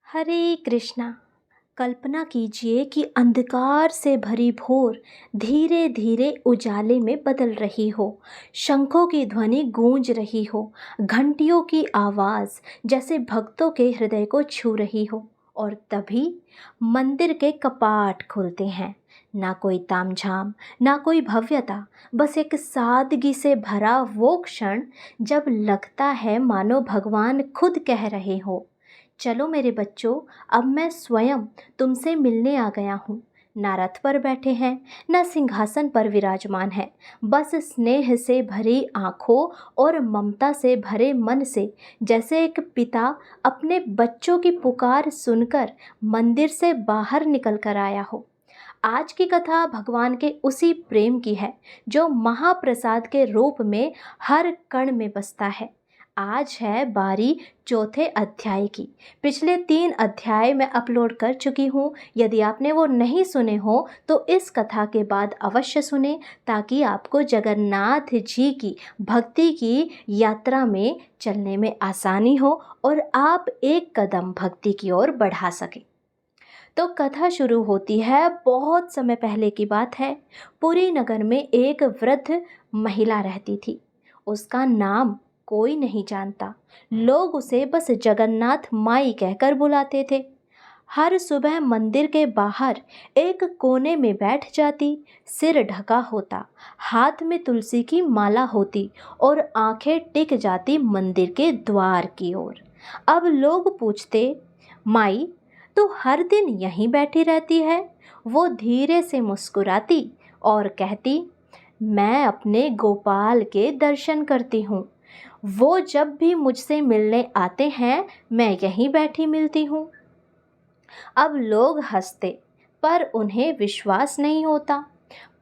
हरे कृष्णा। कल्पना कीजिए कि अंधकार से भरी भोर धीरे धीरे उजाले में बदल रही हो। शंखों की ध्वनि गूंज रही हो। घंटियों की आवाज़ जैसे भक्तों के हृदय को छू रही हो। और तभी मंदिर के कपाट खुलते हैं। ना कोई तामझाम, ना कोई भव्यता, बस एक सादगी से भरा वो क्षण जब लगता है मानो भगवान खुद कह रहे हो, चलो मेरे बच्चों, अब मैं स्वयं तुमसे मिलने आ गया हूँ। ना रथ पर बैठे हैं, ना सिंहासन पर विराजमान है, बस स्नेह से भरी आँखों और ममता से भरे मन से, जैसे एक पिता अपने बच्चों की पुकार सुनकर मंदिर से बाहर निकल कर आया हो। आज की कथा भगवान के उसी प्रेम की है जो महाप्रसाद के रूप में हर कण में बसता है। आज है बारी चौथे अध्याय की। पिछले 3 अध्याय मैं अपलोड कर चुकी हूँ। यदि आपने वो नहीं सुने हो तो इस कथा के बाद अवश्य सुने, ताकि आपको जगन्नाथ जी की भक्ति की यात्रा में चलने में आसानी हो और आप एक कदम भक्ति की ओर बढ़ा सकें। तो कथा शुरू होती है, बहुत समय पहले की बात है। पुरी नगर में एक वृद्ध महिला रहती थी। उसका नाम कोई नहीं जानता। लोग उसे बस जगन्नाथ माई कहकर बुलाते थे। हर सुबह मंदिर के बाहर एक कोने में बैठ जाती, सिर ढका होता, हाथ में तुलसी की माला होती और आंखें टिक जाती मंदिर के द्वार की ओर। अब लोग पूछते, माई, तू हर दिन यहीं बैठी रहती है? वो धीरे से मुस्कुराती और कहती, मैं अपने गोपाल के दर्शन करती हूँ। वो जब भी मुझसे मिलने आते हैं, मैं यहीं बैठी मिलती हूँ। अब लोग हंसते, पर उन्हें विश्वास नहीं होता।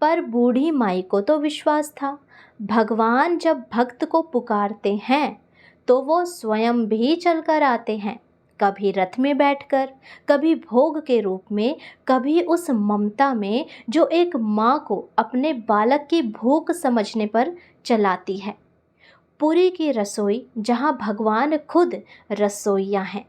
पर बूढ़ी माई को तो विश्वास था। भगवान जब भक्त को पुकारते हैं तो वो स्वयं भी चलकर आते हैं, कभी रथ में बैठकर, कभी भोग के रूप में, कभी उस ममता में जो एक माँ को अपने बालक की भूख समझने पर चलाती है। पुरी की रसोई, जहाँ भगवान खुद रसोइया हैं।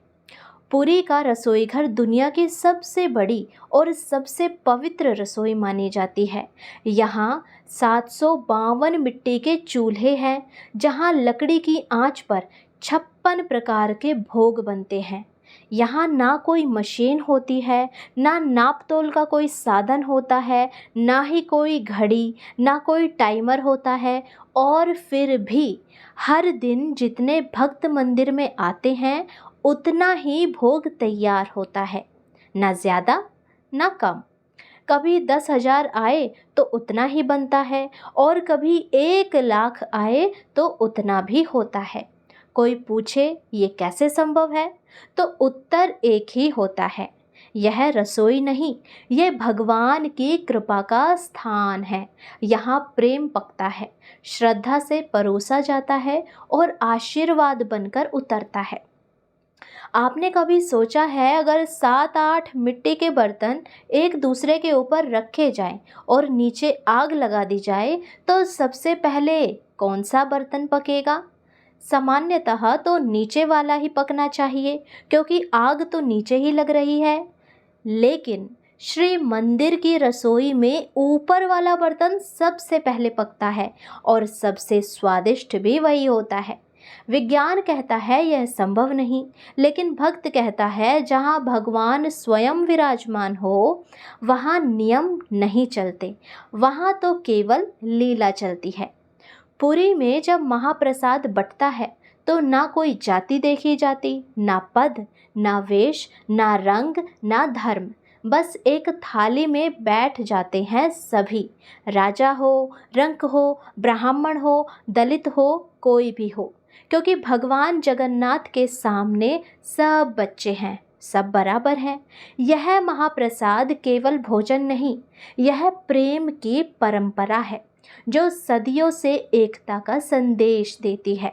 पुरी का रसोई घर दुनिया की सबसे बड़ी और सबसे पवित्र रसोई मानी जाती है। यहाँ 752 मिट्टी के चूल्हे हैं, जहाँ लकड़ी की आंच पर 56 प्रकार के भोग बनते हैं। यहाँ ना कोई मशीन होती है, ना नाप तोल का कोई साधन होता है, ना ही कोई घड़ी, ना कोई टाइमर होता है। और फिर भी हर दिन जितने भक्त मंदिर में आते हैं, उतना ही भोग तैयार होता है, ना ज़्यादा ना कम। कभी 10,000 आए तो उतना ही बनता है, और कभी 1 लाख आए तो उतना भी होता है। कोई पूछे ये कैसे संभव है, तो उत्तर एक ही होता है, यह रसोई नहीं, ये भगवान की कृपा का स्थान है। यहाँ प्रेम पकता है, श्रद्धा से परोसा जाता है और आशीर्वाद बनकर उतरता है। आपने कभी सोचा है, अगर 7-8 मिट्टी के बर्तन एक दूसरे के ऊपर रखे जाएं और नीचे आग लगा दी जाए, तो सबसे पहले कौन सा बर्तन पकेगा? सामान्यतः तो नीचे वाला ही पकना चाहिए, क्योंकि आग तो नीचे ही लग रही है। लेकिन श्री मंदिर की रसोई में ऊपर वाला बर्तन सबसे पहले पकता है, और सबसे स्वादिष्ट भी वही होता है। विज्ञान कहता है यह संभव नहीं, लेकिन भक्त कहता है जहाँ भगवान स्वयं विराजमान हो, वहाँ नियम नहीं चलते, वहाँ तो केवल लीला चलती है। पुरी में जब महाप्रसाद बंटता है तो ना कोई जाति देखी जाती, ना पद, ना वेश, ना रंग, ना धर्म। बस एक थाली में बैठ जाते हैं सभी, राजा हो, रंक हो, ब्राह्मण हो, दलित हो, कोई भी हो, क्योंकि भगवान जगन्नाथ के सामने सब बच्चे हैं, सब बराबर हैं। यह महाप्रसाद केवल भोजन नहीं, यह प्रेम की परंपरा है जो सदियों से एकता का संदेश देती है।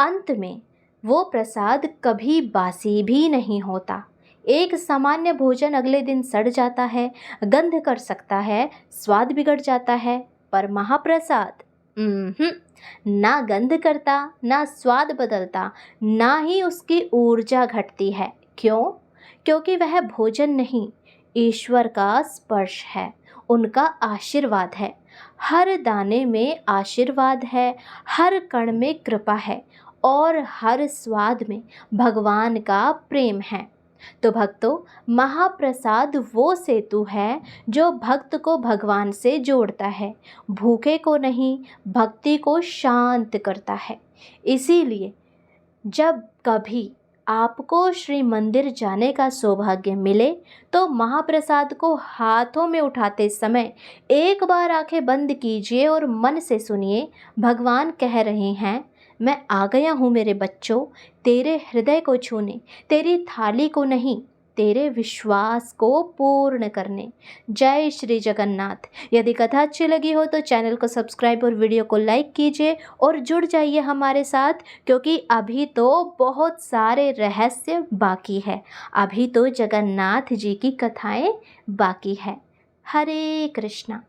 अंत में वो प्रसाद कभी बासी भी नहीं होता। एक सामान्य भोजन अगले दिन सड़ जाता है, गंध कर सकता है, स्वाद बिगड़ जाता है, पर महाप्रसाद ना गंध करता, ना स्वाद बदलता, ना ही उसकी ऊर्जा घटती है। क्यों? क्योंकि वह भोजन नहीं, ईश्वर का स्पर्श है, उनका आशीर्वाद है। हर दाने में आशीर्वाद है, हर कण में कृपा है और हर स्वाद में भगवान का प्रेम है। तो भक्तों, महाप्रसाद वो सेतु है जो भक्त को भगवान से जोड़ता है, भूखे को नहीं, भक्ति को शांत करता है। इसीलिए जब कभी आपको श्री मंदिर जाने का सौभाग्य मिले तो महाप्रसाद को हाथों में उठाते समय एक बार आंखें बंद कीजिए और मन से सुनिए, भगवान कह रहे हैं, मैं आ गया हूँ मेरे बच्चों, तेरे हृदय को छूने, तेरी थाली को नहीं, तेरे विश्वास को पूर्ण करने। जय श्री जगन्नाथ। यदि कथा अच्छी लगी हो तो चैनल को सब्सक्राइब और वीडियो को लाइक कीजिए और जुड़ जाइए हमारे साथ, क्योंकि अभी तो बहुत सारे रहस्य बाकी है। अभी तो जगन्नाथ जी की कथाएं बाकी है। हरे कृष्णा।